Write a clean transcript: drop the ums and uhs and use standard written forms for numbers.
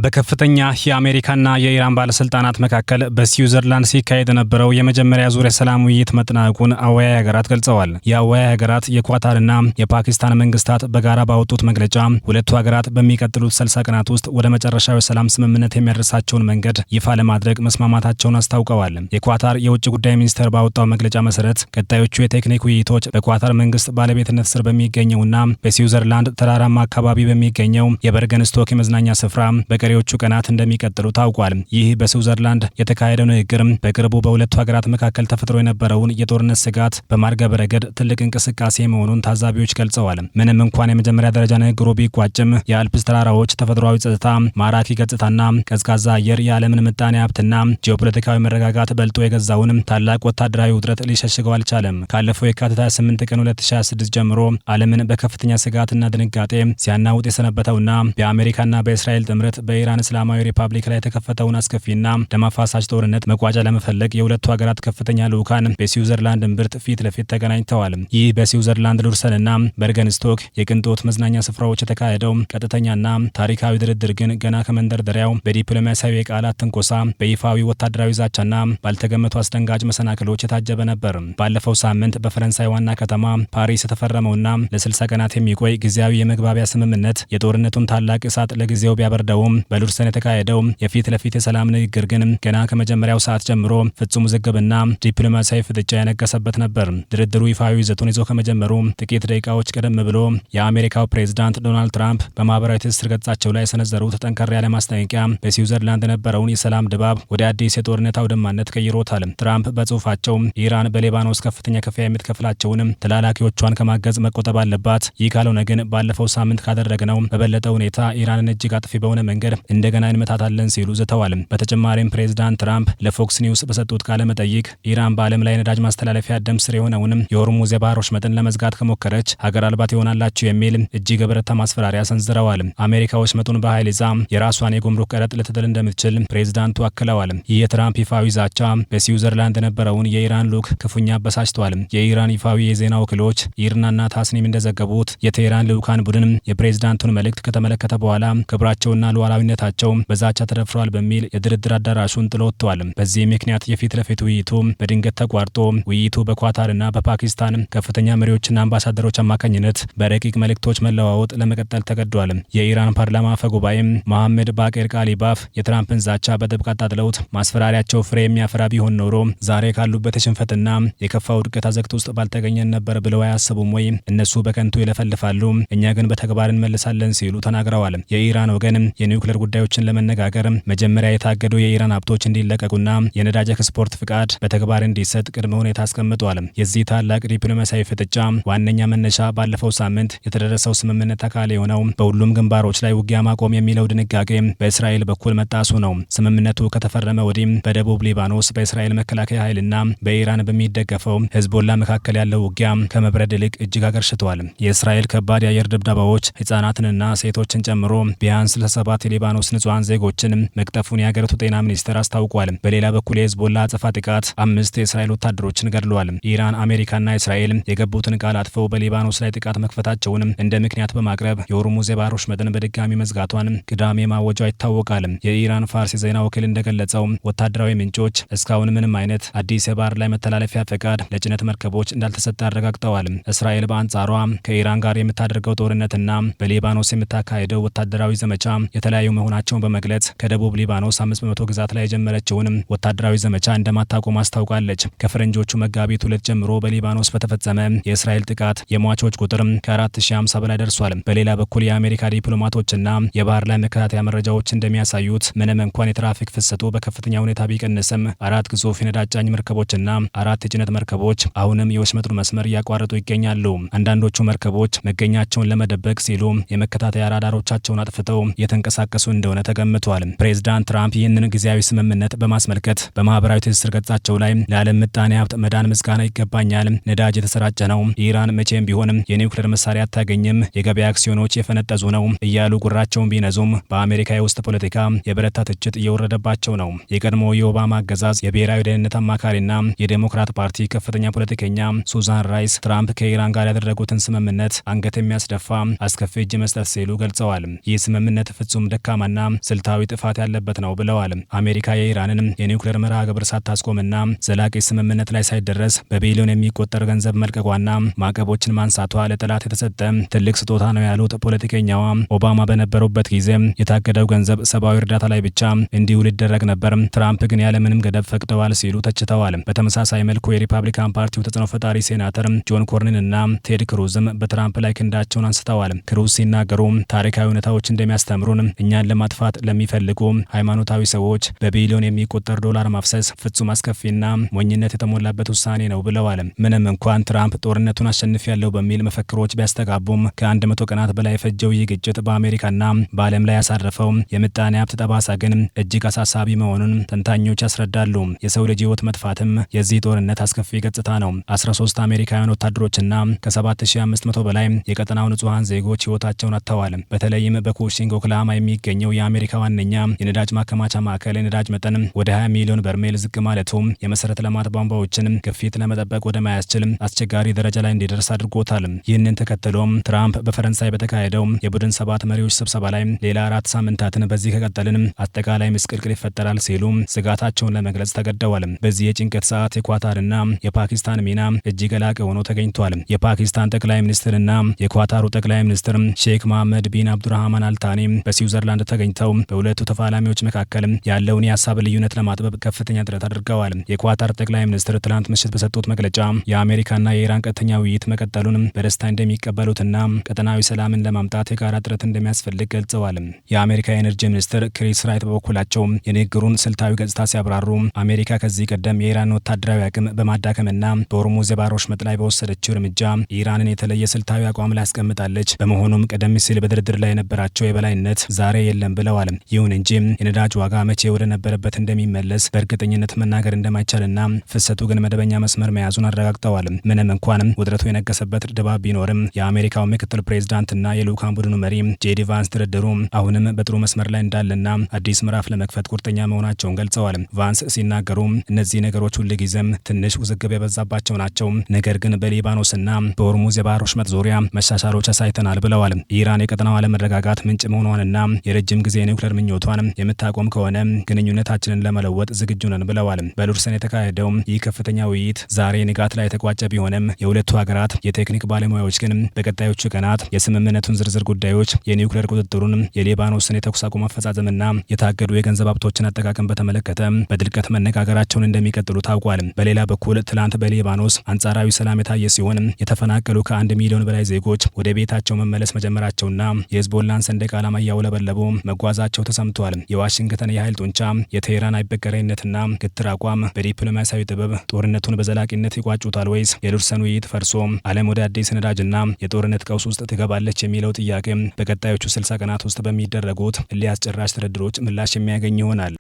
በከፍተኛ የአሜሪካና የኢራን ባለስልጣናት መካከል በስዊዘርላንድ ሲካሄድ የነበረው የመጀመሪያ ዙር የሰላም ውይይት መጠናቀቁን አወያይ ሀገራት ገልጸዋል። የአወያይ ሀገራት የኳታርና የፓኪስታን መንግስታት በጋራ ባወጡት መግለጫ ሁለቱ ሀገራት በሚቀጥሉት 60 ቀናት ውስጥ ወደ መጨረሻው የሰላም ስምምነት የሚያደርሳቸውን መንገድ ይፋ ለማድረግ መስማማታቸውን አስታውቀዋል። የኳታር የውጭ ጉዳይ ሚኒስቴር ባወጣው መግለጫ መሰረት ቀጣዮቹ የቴክኒክ ውይይቶች በኳታር መንግስት ባለቤትነት ስር በሚገኘውና በስዊዘርላንድ ተራራማ አካባቢ በሚገኘው የበርገን ስቶክ የመዝናኛ ስፍራ በቀሪዎቹ ቀናት እንደሚቀጥሉ ታውቋል። ይህ በስዊዘርላንድ የተካሄደው ንግግር በቅርቡ በሁለቱ ሀገራት መካከል ተፈጥሮ የነበረውን የጦርነት ስጋት በማርገብ ረገድ ትልቅ እንቅስቃሴ መሆኑን ታዛቢዎች ገልጸዋል። ምንም እንኳን የመጀመሪያ ደረጃ ንግግሩ ቢቋጭም የአልፕስ ተራራዎች ተፈጥሯዊ ጸጥታ፣ ማራኪ ገጽታና ቀዝቃዛ አየር የዓለምን ምጣኔ ሀብትና ጂኦፖለቲካዊ መረጋጋት በልጦ የገዛውን ታላቅ ወታደራዊ ውጥረት ሊሸሽገው አልቻለም። ካለፈው የካቲት 28 ቀን 2026 ጀምሮ ዓለምን በከፍተኛ ስጋትና ድንጋጤ ሲያናውጥ የሰነበተውና በአሜሪካና በእስራኤል ጥምረት በኢራን እስላማዊ ሪፐብሊክ ላይ የተከፈተውን አስከፊና ደም አፋሳሽ ጦርነት መቋጫ ለመፈለግ የሁለቱ ሀገራት ከፍተኛ ልዑካን በስዊዘርላንድ እምብርት ፊት ለፊት ተገናኝተዋል። ይህ በስዊዘርላንድ ሉርሰንና በርገን ስቶክ የቅንጦት መዝናኛ ስፍራዎች የተካሄደው ቀጥተኛና ታሪካዊ ድርድር ግን ገና ከመንደርደሪያው በዲፕሎማሲያዊ የቃላት ትንኮሳ፣ በይፋዊ ወታደራዊ ዛቻና ባልተገመቱ አስደንጋጭ መሰናክሎች የታጀበ ነበር። ባለፈው ሳምንት በፈረንሳይ ዋና ከተማ ፓሪስ የተፈረመውና ለ60 ቀናት የሚቆይ ጊዜያዊ የመግባቢያ ስምምነት የጦርነቱን ታላቅ እሳት ለጊዜው ቢያበርደው በሉርሰን የተካሄደው የፊት ለፊት የሰላም ንግግር ግን ገና ከመጀመሪያው ሰዓት ጀምሮ ፍጹም ውዝግብና ዲፕሎማሲያዊ ፍጥጫ የነገሰበት ነበር። ድርድሩ ይፋዊ ይዘቱን ይዞ ከመጀመሩ ጥቂት ደቂቃዎች ቀደም ብሎ የአሜሪካው ፕሬዝዳንት ዶናልድ ትራምፕ በማህበራዊ ትስስር ገጻቸው ላይ የሰነዘሩት ጠንከር ያለ ማስጠንቀቂያ በስዊዘርላንድ የነበረውን የሰላም ድባብ ወደ አዲስ የጦርነት አውድማነት ቀይሮታል። ትራምፕ በጽሁፋቸው ኢራን በሌባኖስ ከፍተኛ ክፍያ የምትከፍላቸውን ተላላኪዎቿን ከማገዝ መቆጠብ አለባት፣ ይህ ካልሆነ ግን ባለፈው ሳምንት ካደረግነው በበለጠ ሁኔታ ኢራንን እጅግ አጥፊ በሆነ መንገድ እንደገና እንመታታለን ሲሉ ዝተዋል። በተጨማሪም ፕሬዝዳንት ትራምፕ ለፎክስ ኒውስ በሰጡት ቃለ መጠይቅ ኢራን በዓለም ላይ ነዳጅ ማስተላለፊያ ደም ስር የሆነውን የሆርሙዝ የባህር ወሽመጥን ለመዝጋት ከሞከረች ሀገር አልባ ትሆናላችሁ የሚል እጅግ የበረታ ማስፈራሪያ ሰንዝረዋል። አሜሪካ ወሽመጡን በኃይል ይዛ የራሷን የጉምሩክ ቀረጥ ልትጥል እንደምትችል ፕሬዝዳንቱ አክለዋል። ይህ የትራምፕ ይፋዊ ዛቻ በስዊዘርላንድ የነበረውን የኢራን ልዑክ ክፉኛ አበሳጭቷል። የኢራን ይፋዊ የዜና ወኪሎች ኢርናና ታስኒም እንደዘገቡት የቴህራን ልዑካን ቡድን የፕሬዝዳንቱን መልእክት ከተመለከተ በኋላ ክብራቸውና ሉዓላዊነታቸው በዛቻ ተደፍረዋል በሚል የድርድር አዳራሹን ጥሎ ወጥተዋል። በዚህ ምክንያት የፊት ለፊት ውይይቱ በድንገት ተቋርጦ ውይይቱ በኳታርና በፓኪስታን ከፍተኛ መሪዎችና አምባሳደሮች አማካኝነት በረቂቅ መልእክቶች መለዋወጥ ለመቀጠል ተገዷል። የኢራን ፓርላማ አፈ ጉባኤ መሐመድ ባቄር ቃሊባፍ የትራምፕን ዛቻ በጥብቅ አጣጥለውት ማስፈራሪያቸው ፍሬ የሚያፈራ ቢሆን ኖሮ ዛሬ ካሉበት የሽንፈትና የከፋ ውድቀት አዘቅት ውስጥ ባልተገኘን ነበር ብለው አያስቡም ወይ? እነሱ በከንቱ ይለፈልፋሉ፣ እኛ ግን በተግባር እንመልሳለን ሲሉ ተናግረዋል። የኢራን ወገን የኒውክሌር ጉዳዮችን ለመነጋገር መጀመሪያ የታገዱ የኢራን ሀብቶች እንዲለቀቁና የነዳጅ ኤክስፖርት ፍቃድ በተግባር እንዲሰጥ ቅድመ ሁኔታ አስቀምጧል። የዚህ ታላቅ ዲፕሎማሲያዊ ፍጥጫ ዋነኛ መነሻ ባለፈው ሳምንት የተደረሰው ስምምነት አካል የሆነው በሁሉም ግንባሮች ላይ ውጊያ ማቆም የሚለው ድንጋጌ በእስራኤል በኩል መጣሱ ነው። ስምምነቱ ከተፈረመ ወዲህ በደቡብ ሊባኖስ በእስራኤል መከላከያ ኃይልና በኢራን በሚደገፈው ሂዝቦላ መካከል ያለው ውጊያ ከመብረድ ይልቅ እጅግ አገርሽቷል። የእስራኤል ከባድ የአየር ድብደባዎች ህጻናትንና ሴቶችን ጨምሮ ቢያንስ ለ7 የሊባኖስ ንጹሃን ዜጎችን መቅጠፉን የሀገሪቱ ጤና ሚኒስቴር አስታውቋል። በሌላ በኩል የሂዝቦላ አጸፋ ጥቃት 5 የእስራኤል ወታደሮችን ገድሏል። ኢራን፣ አሜሪካና እስራኤል የገቡትን ቃል አጥፈው በሊባኖስ ላይ ጥቃት መክፈታቸውን እንደ ምክንያት በማቅረብ የሆርሙዝ የባህር ወሽመጥን በድጋሚ መዝጋቷን ቅዳሜ ማወጇ ይታወቃል። የኢራን ፋርስ የዜና ወኪል እንደገለጸው ወታደራዊ ምንጮች እስካሁን ምንም አይነት አዲስ የባህር ላይ መተላለፊያ ፈቃድ ለጭነት መርከቦች እንዳልተሰጠ አረጋግጠዋል። እስራኤል በአንጻሯ ከኢራን ጋር የምታደርገው ጦርነትና በሊባኖስ የምታካሄደው ወታደራዊ ዘመቻ የተለያዩ መሆናቸውን በመግለጽ ከደቡብ ሊባኖስ 500 ግዛት ላይ የጀመረችውን ወታደራዊ ዘመቻ እንደማታቆም አስታውቃለች። ከፈረንጆቹ መጋቢት 2 ጀምሮ በሊባኖስ በተፈጸመ የእስራኤል ጥቃት የሟቾች ቁጥር ከ4050 በላይ ደርሷል። በሌላ በኩል የአሜሪካ ዲፕሎማቶችና የባህር ላይ መከታተያ መረጃዎች እንደሚያሳዩት ምንም እንኳን የትራፊክ ፍሰቱ በከፍተኛ ሁኔታ ቢቀንስም 4 ግዙፍ የነዳጅ ጫኝ መርከቦችና 4 የጭነት መርከቦች አሁንም የወሽመጡን መስመር እያቋረጡ ይገኛሉ። አንዳንዶቹ መርከቦች መገኛቸውን ለመደበቅ ሲሉ የመከታተያ ራዳሮቻቸውን አጥፍተው የተንቀሳቀሱ እንደሆነ ተገምቷል። ፕሬዝዳንት ትራምፕ ይህንን ጊዜያዊ ስምምነት በማስመልከት በማህበራዊ ትስስር ገጻቸው ላይ ለዓለም ምጣኔ ሀብት መዳን ምስጋና ይገባኛል፣ ነዳጅ የተሰራጨ ነው፣ ኢራን መቼም ቢሆንም የኒውክሌር መሳሪያ አታገኝም፣ የገበያ አክሲዮኖች የፈነጠዙ ነው እያሉ ጉራቸውን ቢነዙም በአሜሪካ የውስጥ ፖለቲካ የበረታ ትችት እየወረደባቸው ነው። የቀድሞ የኦባማ አገዛዝ የብሔራዊ ደህንነት አማካሪና የዴሞክራት ፓርቲ ከፍተኛ ፖለቲከኛ ሱዛን ራይስ ትራምፕ ከኢራን ጋር ያደረጉትን ስምምነት አንገት የሚያስደፋ አስከፊ እጅ መስጠት ሲሉ ገልጸዋል። ይህ ስምምነት ፍጹም ደካማ ዓላማና ስልታዊ ጥፋት ያለበት ነው ብለዋል። አሜሪካ የኢራንን የኒውክሌር መርሃ ግብር ሳታስቆምና ዘላቂ ስምምነት ላይ ሳይደረስ በቢሊዮን የሚቆጠር ገንዘብ መልቀቋና ማዕቀቦችን ማንሳቷ ለጠላት የተሰጠ ትልቅ ስጦታ ነው ያሉት ፖለቲከኛዋ ኦባማ በነበሩበት ጊዜ የታገደው ገንዘብ ሰብአዊ እርዳታ ላይ ብቻ እንዲውል ይደረግ ነበር፣ ትራምፕ ግን ያለምንም ገደብ ፈቅደዋል ሲሉ ተችተዋል። በተመሳሳይ መልኩ የሪፐብሊካን ፓርቲው ተጽዕኖ ፈጣሪ ሴናተር ጆን ኮርኒን እና ቴድ ክሩዝም በትራምፕ ላይ ክንዳቸውን አንስተዋል። ክሩዝ ሲናገሩ ታሪካዊ እውነታዎች እንደሚያስተምሩን እኛን ለማጥፋት ለሚፈልጉ ሃይማኖታዊ ሰዎች በቢሊዮን የሚቆጠር ዶላር ማፍሰስ ፍጹም አስከፊና ሞኝነት የተሞላበት ውሳኔ ነው ብለዋል። ምንም እንኳን ትራምፕ ጦርነቱን አሸንፊያለሁ በሚል መፈክሮች ቢያስተጋቡም ከ100 ቀናት በላይ የፈጀው ይህ ግጭት በአሜሪካና በዓለም ላይ ያሳረፈው የምጣኔ ሀብት ጠባሳ ግን እጅግ አሳሳቢ መሆኑን ተንታኞች ያስረዳሉ። የሰው ልጅ ሕይወት መጥፋትም የዚህ ጦርነት አስከፊ ገጽታ ነው። 13 አሜሪካውያን ወታደሮችና ከ7500 በላይ የቀጠናው ንጹሐን ዜጎች ሕይወታቸውን አጥተዋል። በተለይም በኩሺንግ ኦክላሃማ የሚገኘው የአሜሪካ ዋነኛ የነዳጅ ማከማቻ ማዕከል የነዳጅ መጠን ወደ 20 ሚሊዮን በርሜል ዝቅ ማለቱ የመሰረተ ልማት ቧንቧዎችን ግፊት ለመጠበቅ ወደ ማያስችል አስቸጋሪ ደረጃ ላይ እንዲደርስ አድርጎታል። ይህንን ተከትሎም ትራምፕ በፈረንሳይ በተካሄደው የቡድን 7 መሪዎች ስብሰባ ላይ ሌላ 4 ሳምንታትን በዚህ ከቀጠልን አጠቃላይ ምስቅልቅል ይፈጠራል ሲሉ ስጋታቸውን ለመግለጽ ተገደዋል። በዚህ የጭንቀት ሰዓት የኳታርና የፓኪስታን ሚና እጅግ የላቀ ሆኖ ተገኝቷል። የፓኪስታን ጠቅላይ ሚኒስትርና የኳታሩ ጠቅላይ ሚኒስትር ሼክ መሐመድ ቢን አብዱራህማን አልታኒ በስዊዘርላንድ ተገኝተው በሁለቱ ተፋላሚዎች መካከል ያለውን የሀሳብ ልዩነት ለማጥበብ ከፍተኛ ጥረት አድርገዋል። የኳታር ጠቅላይ ሚኒስትር ትላንት ምሽት በሰጡት መግለጫ የአሜሪካና የኢራን ቀጥተኛ ውይይት መቀጠሉን በደስታ እንደሚቀበሉትና ቀጠናዊ ሰላምን ለማምጣት የጋራ ጥረት እንደሚያስፈልግ ገልጸዋል። የአሜሪካ የኤነርጂ ሚኒስትር ክሪስ ራይት በበኩላቸው የንግግሩን ስልታዊ ገጽታ ሲያብራሩ አሜሪካ ከዚህ ቀደም የኢራን ወታደራዊ አቅም በማዳከምና በሆርሙዝ የባህር ወሽመጥ ላይ በወሰደችው እርምጃ ኢራንን የተለየ ስልታዊ አቋም ላይ ያስቀምጣለች። በመሆኑም ቀደም ሲል በድርድር ላይ የነበራቸው የበላይነት ዛሬ የለም ብለዋል። ይሁን እንጂ የነዳጅ ዋጋ መቼ ወደ ነበረበት እንደሚመለስ በእርግጠኝነት መናገር እንደማይቻልና ፍሰቱ ግን መደበኛ መስመር መያዙን አረጋግጠዋል። ምንም እንኳን ውጥረቱ የነገሰበት ድባብ ቢኖርም የአሜሪካው ምክትል ፕሬዝዳንትና የልዑካን ቡድኑ መሪ ጄዲ ቫንስ ድርድሩ አሁንም በጥሩ መስመር ላይ እንዳለና አዲስ ምዕራፍ ለመክፈት ቁርጠኛ መሆናቸውን ገልጸዋል። ቫንስ ሲናገሩ እነዚህ ነገሮች ሁልጊዜም ትንሽ ውዝግብ የበዛባቸው ናቸው፣ ነገር ግን በሊባኖስና በሆርሙዝ የባህር ወሽመጥ ዙሪያ መሻሻሎች አሳይተናል ብለዋል። ኢራን የቀጠናው አለመረጋጋት ምንጭ መሆኗንና የረጅም ጊዜ የኒውክሌር ምኞቷን የምታቆም ከሆነ ግንኙነታችንን ለመለወጥ ዝግጁ ነን ብለዋል። በሉርሰን የተካሄደው ይህ ከፍተኛ ውይይት ዛሬ ንጋት ላይ የተቋጨ ቢሆንም የሁለቱ ሀገራት የቴክኒክ ባለሙያዎች ግን በቀጣዮቹ ቀናት የስምምነቱን ዝርዝር ጉዳዮች፣ የኒውክሌር ቁጥጥሩን፣ የሊባኖስን የተኩስ አቁም አፈጻጸምና የታገዱ የገንዘብ ሀብቶችን አጠቃቀም በተመለከተ በጥልቀት መነጋገራቸውን እንደሚቀጥሉ ታውቋል። በሌላ በኩል ትላንት በሊባኖስ አንጻራዊ ሰላም የታየ ሲሆን የተፈናቀሉ ከ1 ሚሊዮን በላይ ዜጎች ወደ ቤታቸው መመለስ መጀመራቸውና የሂዝቦላን ሰንደቅ ዓላማ እያውለበለቡ መጓዛቸው ተሰምቷል። የዋሽንግተን የኃይል ጡንቻ፣ የቴህራን አይበገሬነትና ግትር አቋም በዲፕሎማሲያዊ ጥበብ ጦርነቱን በዘላቂነት ይቋጩታል ወይስ የሉርሰን ውይይት ፈርሶ ዓለም ወደ አዲስ ነዳጅና የጦርነት ቀውስ ውስጥ ትገባለች የሚለው ጥያቄ በቀጣዮቹ 60 ቀናት ውስጥ በሚደረጉት እልህ አስጨራሽ ድርድሮች ምላሽ የሚያገኝ ይሆናል።